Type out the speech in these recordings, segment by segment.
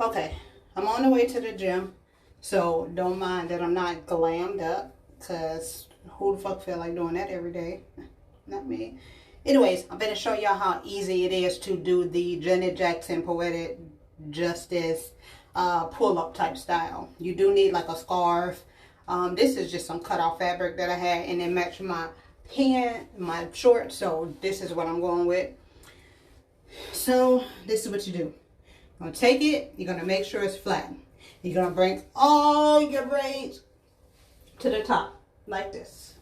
Okay, I'm on the way to the gym, so don't mind that I'm not glammed up, because who the fuck feel like doing that every day? Not me. Anyways, I'm going to show y'all how easy it is to do the Janet Jackson Poetic Justice pull-up type style. You do need like a scarf. This is just some cut-off fabric that I had, and it matched my pant, my shorts, so this is what I'm going with. So this is what you do. You're going to take it, you're going to make sure it's flat. You're going to bring all your braids to the top, like this.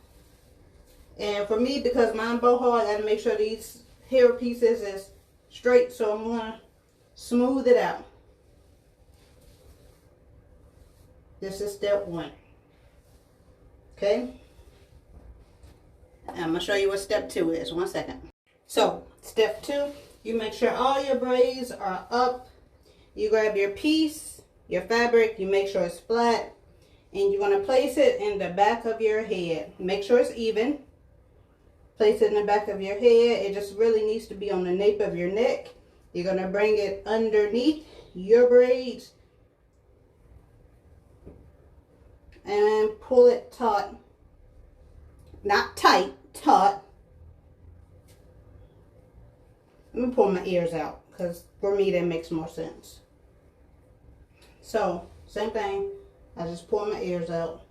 And for me, because mine boho, I got to make sure these hair pieces is straight, so I'm going to smooth it out. This is step one. Okay? And I'm going to show you what step two is. 1 second. So, step two, you make sure all your braids are up. You grab your piece, your fabric, you make sure it's flat, and you're going to place it in the back of your head. Make sure it's even. Place it in the back of your head. It just really needs to be on the nape of your neck. You're going to bring it underneath your braids and pull it taut. Not tight, taut. Let me pull my ears out, because for me that makes more sense. So, same thing. I just pull my ears out.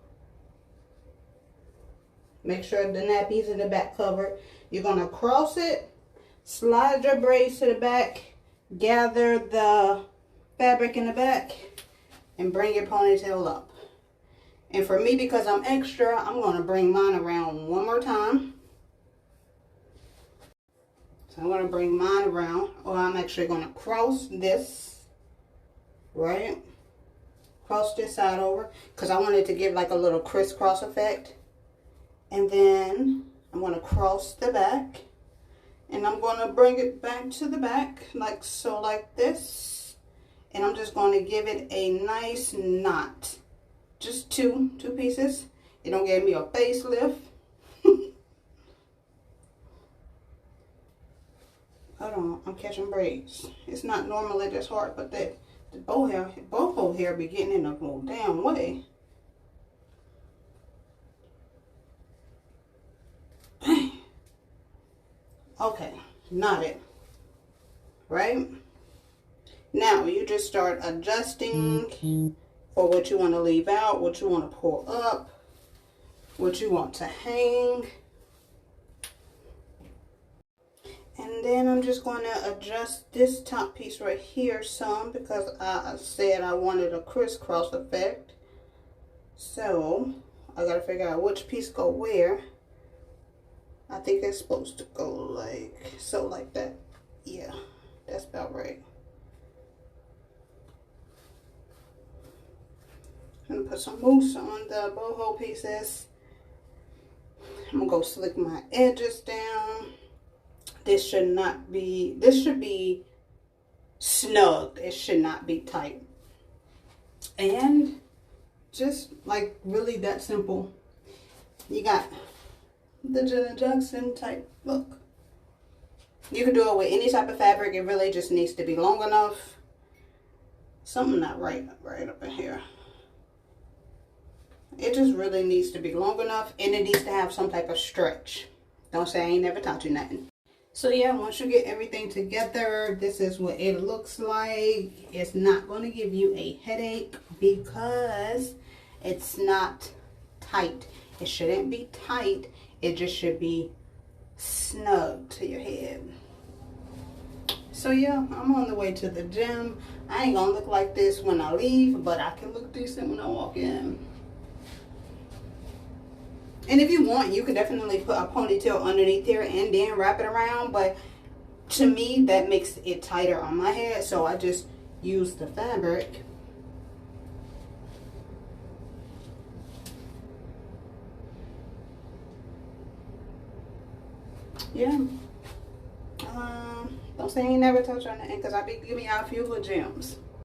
Make sure the nappy's in the back covered. You're going to cross it, slide your braids to the back, gather the fabric in the back, and bring your ponytail up. And for me, because I'm extra, I'm going to bring mine around one more time. So I'm going to bring mine around, or I'm actually going to cross this, right? Cross this side over, because I wanted to give like a little crisscross effect. And then I'm going to cross the back, and I'm going to bring it back to the back, like so, like this. And I'm just going to give it a nice knot. Just two pieces. It don't give me a facelift. Hold on, I'm catching braids. It's not normally this hard, but the boho hair be getting in a little damn way. Okay, knotted. Right? Now you just start adjusting for what you want to leave out, what you want to pull up, what you want to hang. And then I'm just going to adjust this top piece right here some, because I said I wanted a crisscross effect. So I got to figure out which piece go where. I think it's supposed to go like so, like that. Yeah, that's about right. I'm gonna put some mousse on the boho pieces. I'm gonna go slick my edges down. This should be snug. It should not be tight. And just like really that simple. You got the Janet Jackson type look. You can do it with any type of fabric. It really just needs to be long enough. Something not right up in here. It just really needs to be long enough, and it needs to have some type of stretch. Don't say I ain't never taught you nothing. So yeah, once you get everything together, this is what it looks like. It's not going to give you a headache because it's not tight. It shouldn't be tight. It just should be snug to your head. So yeah, I'm on the way to the gym. I ain't gonna look like this when I leave, but I can look decent when I walk in. And if you want, you can definitely put a ponytail underneath there and then wrap it around. But to me, that makes it tighter on my head. So I just use the fabric. Yeah. Don't say I ain't never touched on nothing, because I be giving y'all a few good gems.